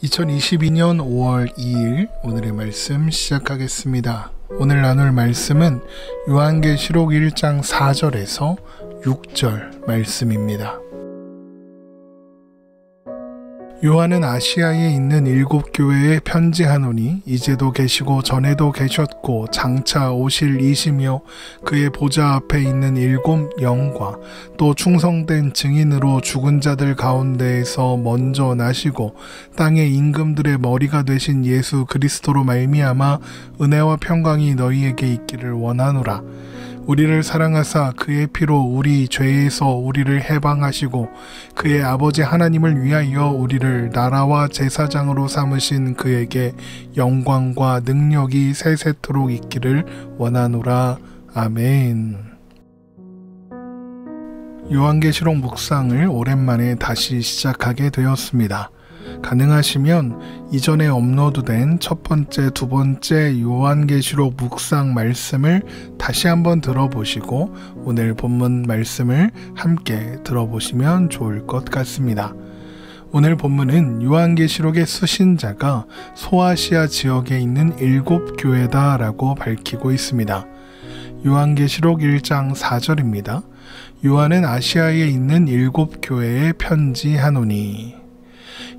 2022년 5월 2일 오늘의 말씀 시작하겠습니다. 오늘 나눌 말씀은 요한계시록 1장 4절에서 6절 말씀입니다. 요한은 아시아에 있는 7교회에 편지하노니 이제도 계시고 전에도 계셨고 장차 오실 이시며 그의 보좌 앞에 있는 7 영과 또 충성된 증인으로 죽은 자들 가운데에서 먼저 나시고 땅의 임금들의 머리가 되신 예수 그리스도로 말미암아 은혜와 평강이 너희에게 있기를 원하노라. 우리를 사랑하사 그의 피로 우리 죄에서 우리를 해방하시고 그의 아버지 하나님을 위하여 우리를 나라와 제사장으로 삼으신 그에게 영광과 능력이 세세토록 있기를 원하노라. 아멘. 요한계시록 묵상을 오랜만에 다시 시작하게 되었습니다. 가능하시면 이전에 업로드된 첫 번째, 두 번째 요한계시록 묵상 말씀을 다시 한번 들어보시고 오늘 본문 말씀을 함께 들어보시면 좋을 것 같습니다. 오늘 본문은 요한계시록의 수신자가 소아시아 지역에 있는 7교회다 라고 밝히고 있습니다. 요한계시록 1장 4절입니다. 요한은 아시아에 있는 7교회에 편지하노니.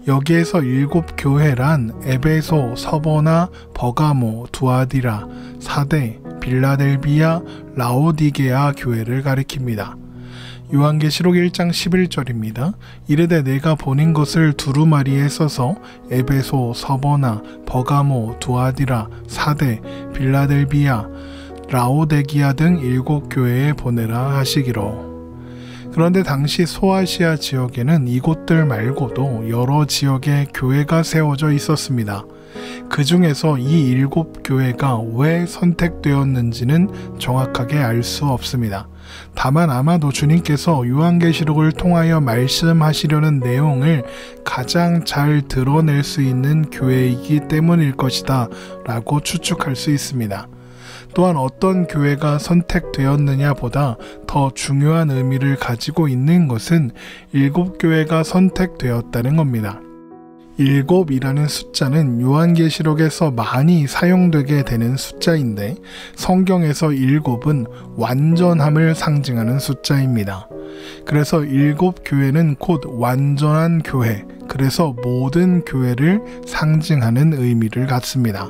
여기에서 7교회란 에베소, 서보나, 버가모, 두아디라, 사대, 빌라델비아, 라오디게아 교회를 가리킵니다. 요한계시록 1장 11절입니다. 이르되 내가 보낸 것을 두루마리에 써서 에베소, 서보나, 버가모, 두아디라, 사대, 빌라델비아, 라오데기아 등 7교회에 보내라 하시기로. 그런데 당시 소아시아 지역에는 이곳들 말고도 여러 지역에 교회가 세워져 있었습니다. 그 중에서 이 7교회가 왜 선택되었는지는 정확하게 알 수 없습니다. 다만 아마도 주님께서 요한계시록을 통하여 말씀하시려는 내용을 가장 잘 드러낼 수 있는 교회이기 때문일 것이다 라고 추측할 수 있습니다. 또한 어떤 교회가 선택되었느냐 보다 더 중요한 의미를 가지고 있는 것은 7교회가 선택되었다는 겁니다. 7이라는 숫자는 요한계시록에서 많이 사용되게 되는 숫자인데 성경에서 7은 완전함을 상징하는 숫자입니다. 그래서 7교회는 곧 완전한 교회, 그래서 모든 교회를 상징하는 의미를 갖습니다.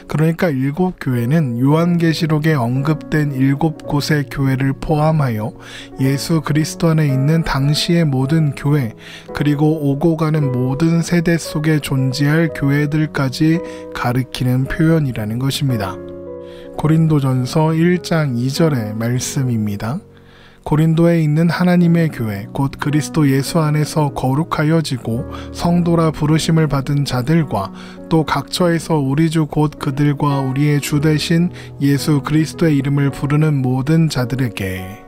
그러니까 7교회는 요한계시록에 언급된 7곳의 교회를 포함하여 예수 그리스도 안에 있는 당시의 모든 교회, 그리고 오고 가는 모든 세대 속에 존재할 교회들까지 가리키는 표현이라는 것입니다. 고린도전서 1장 2절의 말씀입니다. 고린도에 있는 하나님의 교회 곧 그리스도 예수 안에서 거룩하여지고 성도라 부르심을 받은 자들과 또 각처에서 우리 주 곧 그들과 우리의 주 되신 예수 그리스도의 이름을 부르는 모든 자들에게.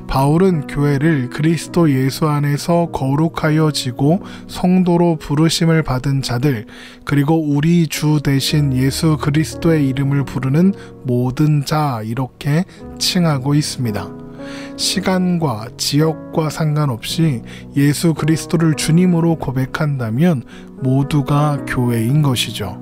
바울은 교회를 그리스도 예수 안에서 거룩하여지고 성도로 부르심을 받은 자들, 그리고 우리 주 되신 예수 그리스도의 이름을 부르는 모든 자 이렇게 칭하고 있습니다. 시간과 지역과 상관없이 예수 그리스도를 주님으로 고백한다면 모두가 교회인 것이죠.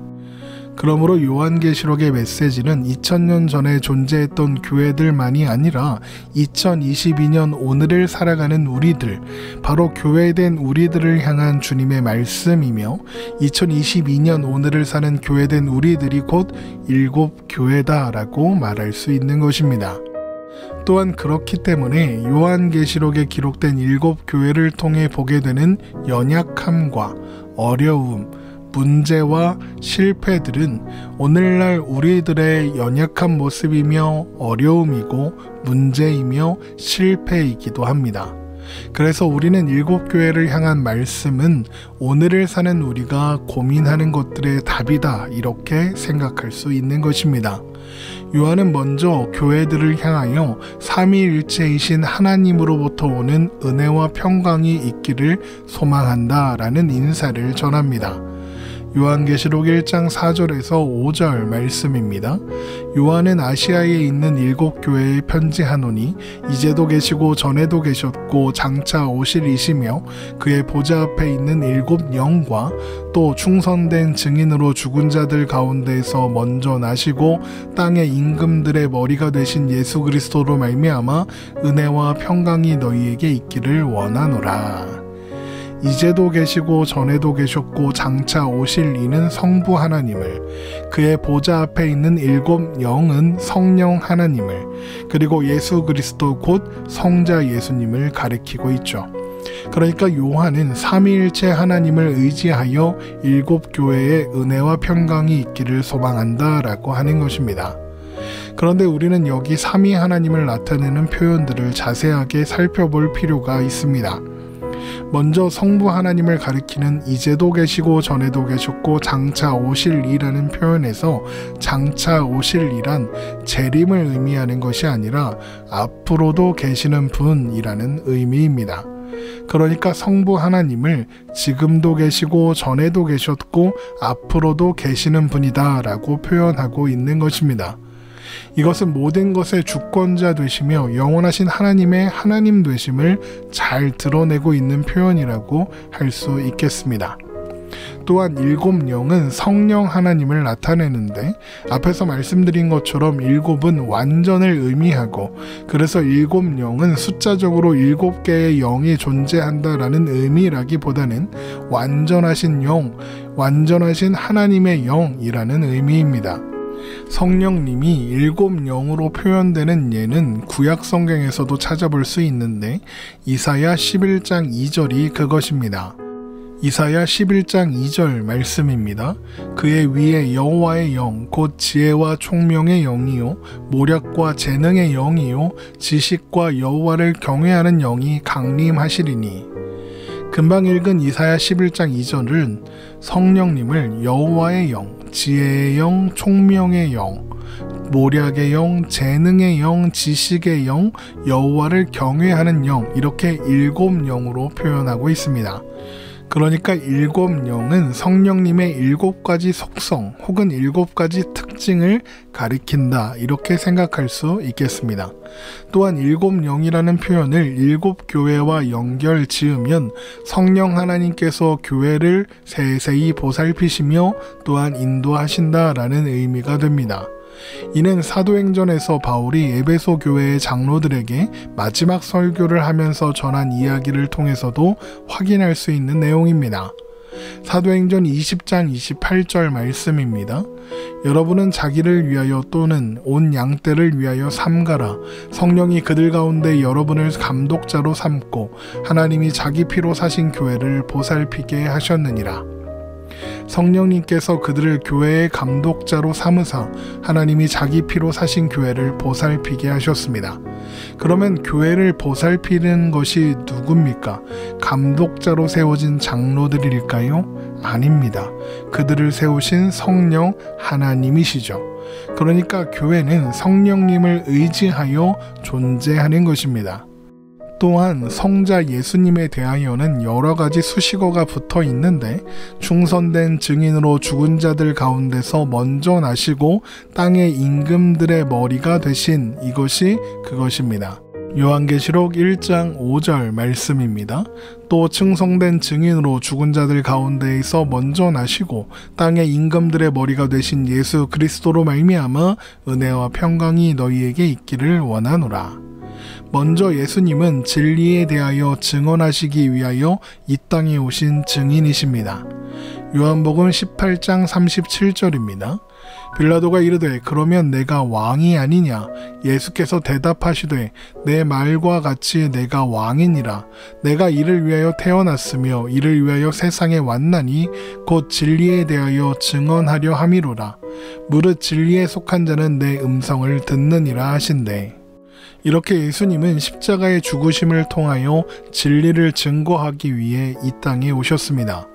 그러므로 요한계시록의 메시지는 2000년 전에 존재했던 교회들만이 아니라 2022년 오늘을 살아가는 우리들, 바로 교회된 우리들을 향한 주님의 말씀이며 2022년 오늘을 사는 교회된 우리들이 곧 7교회다라고 말할 수 있는 것입니다. 또한 그렇기 때문에 요한계시록에 기록된 7교회를 통해 보게 되는 연약함과 어려움, 문제와 실패들은 오늘날 우리들의 연약한 모습이며 어려움이고 문제이며 실패이기도 합니다. 그래서 우리는 7교회를 향한 말씀은 오늘을 사는 우리가 고민하는 것들의 답이다 이렇게 생각할 수 있는 것입니다. 요한은 먼저 교회들을 향하여 삼위일체이신 하나님으로부터 오는 은혜와 평강이 있기를 소망한다 라는 인사를 전합니다. 요한계시록 1장 4절에서 5절 말씀입니다. 요한은 아시아에 있는 7교회에 편지하노니 이제도 계시고 전에도 계셨고 장차 오실 이시며 그의 보좌 앞에 있는 7 영과 또 충성된 증인으로 죽은 자들 가운데에서 먼저 나시고 땅의 임금들의 머리가 되신 예수 그리스도로 말미암아 은혜와 평강이 너희에게 있기를 원하노라. 이제도 계시고 전에도 계셨고 장차 오실 이는 성부 하나님을, 그의 보좌 앞에 있는 7 영은 성령 하나님을, 그리고 예수 그리스도 곧 성자 예수님을 가리키고 있죠. 그러니까 요한은 삼위일체 하나님을 의지하여 7 교회에 은혜와 평강이 있기를 소망한다 라고 하는 것입니다. 그런데 우리는 여기 삼위 하나님을 나타내는 표현들을 자세하게 살펴볼 필요가 있습니다. 먼저 성부 하나님을 가리키는 이제도 계시고 전에도 계셨고 장차 오실 이라는 표현에서 장차 오실 이란 재림을 의미하는 것이 아니라 앞으로도 계시는 분이라는 의미입니다. 그러니까 성부 하나님을 지금도 계시고 전에도 계셨고 앞으로도 계시는 분이다 라고 표현하고 있는 것입니다. 이것은 모든 것의 주권자 되시며 영원하신 하나님의 하나님 되심을 잘 드러내고 있는 표현이라고 할 수 있겠습니다. 또한 7 영은 성령 하나님을 나타내는데 앞에서 말씀드린 것처럼 7은 완전을 의미하고, 그래서 7 영은 숫자적으로 7개의 영이 존재한다라는 의미라기보다는 완전하신 영, 완전하신 하나님의 영이라는 의미입니다. 성령님이 7 영으로 표현되는 예는 구약 성경에서도 찾아볼 수 있는데 이사야 11장 2절이 그것입니다. 이사야 11장 2절 말씀입니다. 그의 위에 여호와의 영 곧 지혜와 총명의 영이요 모략과 재능의 영이요 지식과 여호와를 경외하는 영이 강림하시리니. 금방 읽은 이사야 11장 2절은 성령님을 여호와의 영, 지혜의 영, 총명의 영, 모략의 영, 재능의 영, 지식의 영, 여호와를 경외하는 영, 이렇게 7 영으로 표현하고 있습니다. 그러니까 7 영은 성령님의 7가지 속성 혹은 7가지 특징을 가리킨다, 이렇게 생각할 수 있겠습니다. 또한 7 영이라는 표현을 7 교회와 연결 지으면 성령 하나님께서 교회를 세세히 보살피시며 또한 인도하신다라는 의미가 됩니다. 이는 사도행전에서 바울이 에베소 교회의 장로들에게 마지막 설교를 하면서 전한 이야기를 통해서도 확인할 수 있는 내용입니다. 사도행전 20장 28절 말씀입니다. 여러분은 자기를 위하여 또는 온 양떼를 위하여 삼가라. 성령이 그들 가운데 여러분을 감독자로 삼고 하나님이 자기 피로 사신 교회를 보살피게 하셨느니라. 성령님께서 그들을 교회의 감독자로 삼으사 하나님이 자기 피로 사신 교회를 보살피게 하셨습니다. 그러면 교회를 보살피는 것이 누굽니까? 감독자로 세워진 장로들일까요? 아닙니다. 그들을 세우신 성령 하나님이시죠. 그러니까 교회는 성령님을 의지하여 존재하는 것입니다. 또한 성자 예수님에 대하여는 여러가지 수식어가 붙어 있는데 충성된 증인으로 죽은 자들 가운데서 먼저 나시고 땅의 임금들의 머리가 되신 이것이 그것입니다. 요한계시록 1장 5절 말씀입니다. 또 충성된 증인으로 죽은 자들 가운데에서 먼저 나시고 땅의 임금들의 머리가 되신 예수 그리스도로 말미암아 은혜와 평강이 너희에게 있기를 원하노라. 먼저 예수님은 진리에 대하여 증언하시기 위하여 이 땅에 오신 증인이십니다. 요한복음 18장 37절입니다. 빌라도가 이르되 그러면 내가 왕이 아니냐? 예수께서 대답하시되 내 말과 같이 내가 왕이니라. 내가 이를 위하여 태어났으며 이를 위하여 세상에 왔나니 곧 진리에 대하여 증언하려 함이로라. 무릇 진리에 속한 자는 내 음성을 듣느니라 하신대. 이렇게 예수님은 십자가의 죽으심을 통하여 진리를 증거하기 위해 이 땅에 오셨습니다.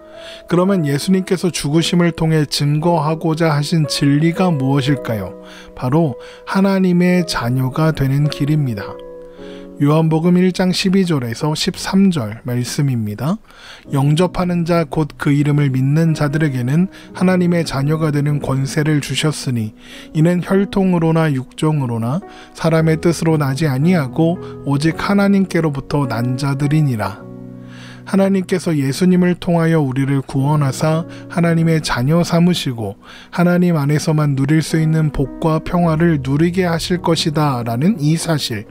그러면 예수님께서 죽으심을 통해 증거하고자 하신 진리가 무엇일까요? 바로 하나님의 자녀가 되는 길입니다. 요한복음 1장 12절에서 13절 말씀입니다. 영접하는 자 곧 그 이름을 믿는 자들에게는 하나님의 자녀가 되는 권세를 주셨으니 이는 혈통으로나 육정으로나 사람의 뜻으로 나지 아니하고 오직 하나님께로부터 난 자들이니라. 하나님께서 예수님을 통하여 우리를 구원하사 하나님의 자녀 삼으시고 하나님 안에서만 누릴 수 있는 복과 평화를 누리게 하실 것이다 라는 이 사실,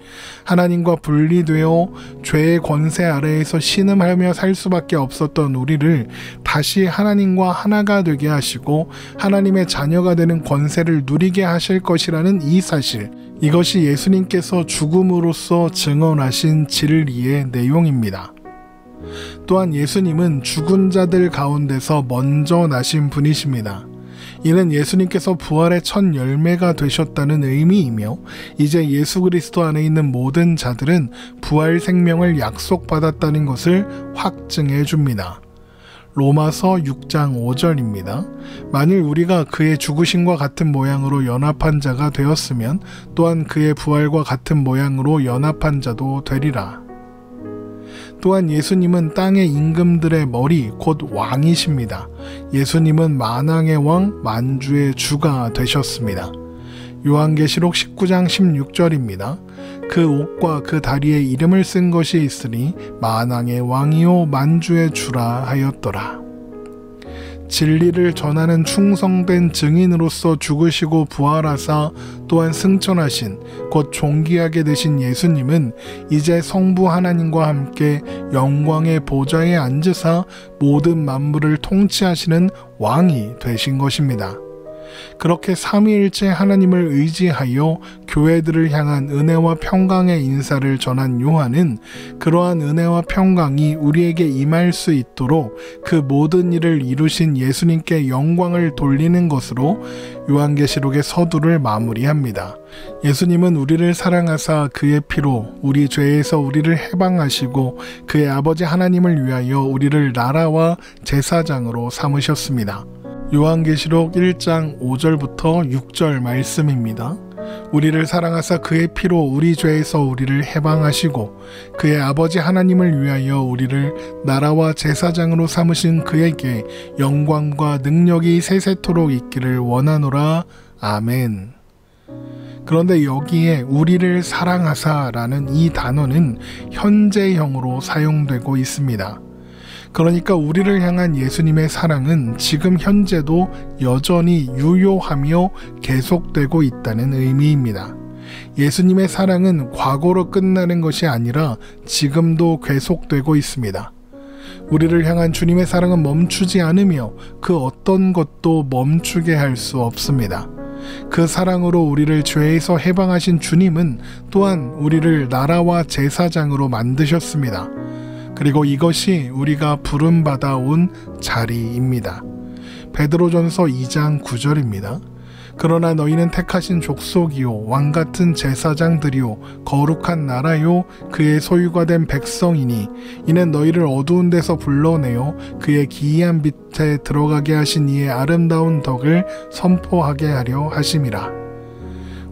하나님과 분리되어 죄의 권세 아래에서 신음하며 살 수밖에 없었던 우리를 다시 하나님과 하나가 되게 하시고 하나님의 자녀가 되는 권세를 누리게 하실 것이라는 이 사실, 이것이 예수님께서 죽음으로써 증언하신 진리의 내용입니다. 또한 예수님은 죽은 자들 가운데서 먼저 나신 분이십니다. 이는 예수님께서 부활의 첫 열매가 되셨다는 의미이며 이제 예수 그리스도 안에 있는 모든 자들은 부활 생명을 약속받았다는 것을 확증해 줍니다. 로마서 6장 5절입니다. 만일 우리가 그의 죽으심과 같은 모양으로 연합한 자가 되었으면 또한 그의 부활과 같은 모양으로 연합한 자도 되리라. 또한 예수님은 땅의 임금들의 머리 곧 왕이십니다. 예수님은 만왕의 왕 만주의 주가 되셨습니다. 요한계시록 19장 16절입니다. 그 옷과 그 다리에 이름을 쓴 것이 있으니 만왕의 왕이요 만주의 주라 하였더라. 진리를 전하는 충성된 증인으로서 죽으시고 부활하사 또한 승천하신 곧 존귀하게 되신 예수님은 이제 성부 하나님과 함께 영광의 보좌에 앉으사 모든 만물을 통치하시는 왕이 되신 것입니다. 그렇게 삼위일체 하나님을 의지하여 교회들을 향한 은혜와 평강의 인사를 전한 요한은 그러한 은혜와 평강이 우리에게 임할 수 있도록 그 모든 일을 이루신 예수님께 영광을 돌리는 것으로 요한계시록의 서두를 마무리합니다. 예수님은 우리를 사랑하사 그의 피로 우리 죄에서 우리를 해방하시고 그의 아버지 하나님을 위하여 우리를 나라와 제사장으로 삼으셨습니다. 요한계시록 1장 5절부터 6절 말씀입니다. 우리를 사랑하사 그의 피로 우리 죄에서 우리를 해방하시고 그의 아버지 하나님을 위하여 우리를 나라와 제사장으로 삼으신 그에게 영광과 능력이 세세토록 있기를 원하노라. 아멘. 그런데 여기에 우리를 사랑하사라는 이 단어는 현재형으로 사용되고 있습니다. 그러니까 우리를 향한 예수님의 사랑은 지금 현재도 여전히 유효하며 계속되고 있다는 의미입니다. 예수님의 사랑은 과거로 끝나는 것이 아니라 지금도 계속되고 있습니다. 우리를 향한 주님의 사랑은 멈추지 않으며 그 어떤 것도 멈추게 할 수 없습니다. 그 사랑으로 우리를 죄에서 해방하신 주님은 또한 우리를 나라와 제사장으로 만드셨습니다. 그리고 이것이 우리가 부름받아 온 자리입니다. 베드로전서 2장 9절입니다. 그러나 너희는 택하신 족속이요 왕같은 제사장들이요 거룩한 나라요 그의 소유가 된 백성이니 이는 너희를 어두운 데서 불러내어 그의 기이한 빛에 들어가게 하신 이의 아름다운 덕을 선포하게 하려 하심이라.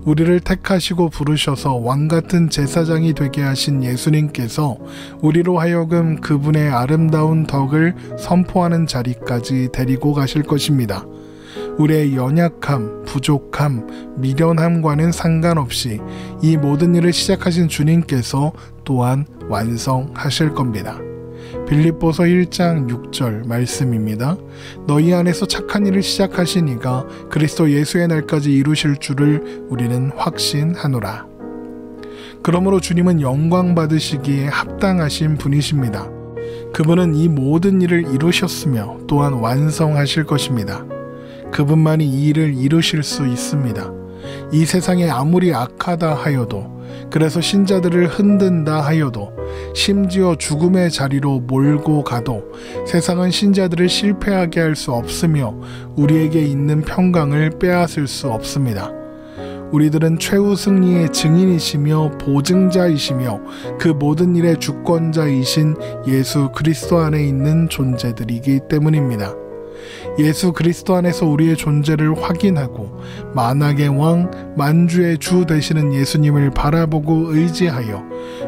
우리를 택하시고 부르셔서 왕같은 제사장이 되게 하신 예수님께서 우리로 하여금 그분의 아름다운 덕을 선포하는 자리까지 데리고 가실 것입니다. 우리의 연약함, 부족함, 미련함과는 상관없이 이 모든 일을 시작하신 주님께서 또한 완성하실 겁니다. 빌립보서 1장 6절 말씀입니다. 너희 안에서 착한 일을 시작하신 이가 그리스도 예수의 날까지 이루실 줄을 우리는 확신하노라. 그러므로 주님은 영광 받으시기에 합당하신 분이십니다. 그분은 이 모든 일을 이루셨으며 또한 완성하실 것입니다. 그분만이 이 일을 이루실 수 있습니다. 이 세상에 아무리 악하다 하여도, 그래서 신자들을 흔든다 하여도, 심지어 죽음의 자리로 몰고 가도 세상은 신자들을 실패하게 할 수 없으며 우리에게 있는 평강을 빼앗을 수 없습니다. 우리들은 최후 승리의 증인이시며 보증자이시며 그 모든 일의 주권자이신 예수 그리스도 안에 있는 존재들이기 때문입니다. 예수 그리스도 안에서 우리의 존재를 확인하고 만왕의 왕, 만주의 주 되시는 예수님을 바라보고 의지하여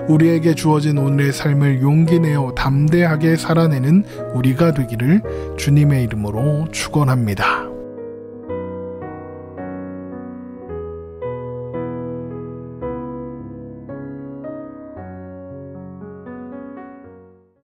우리에게 주어진 오늘의 삶을 용기 내어 담대하게 살아내는 우리가 되기를 주님의 이름으로 축원합니다.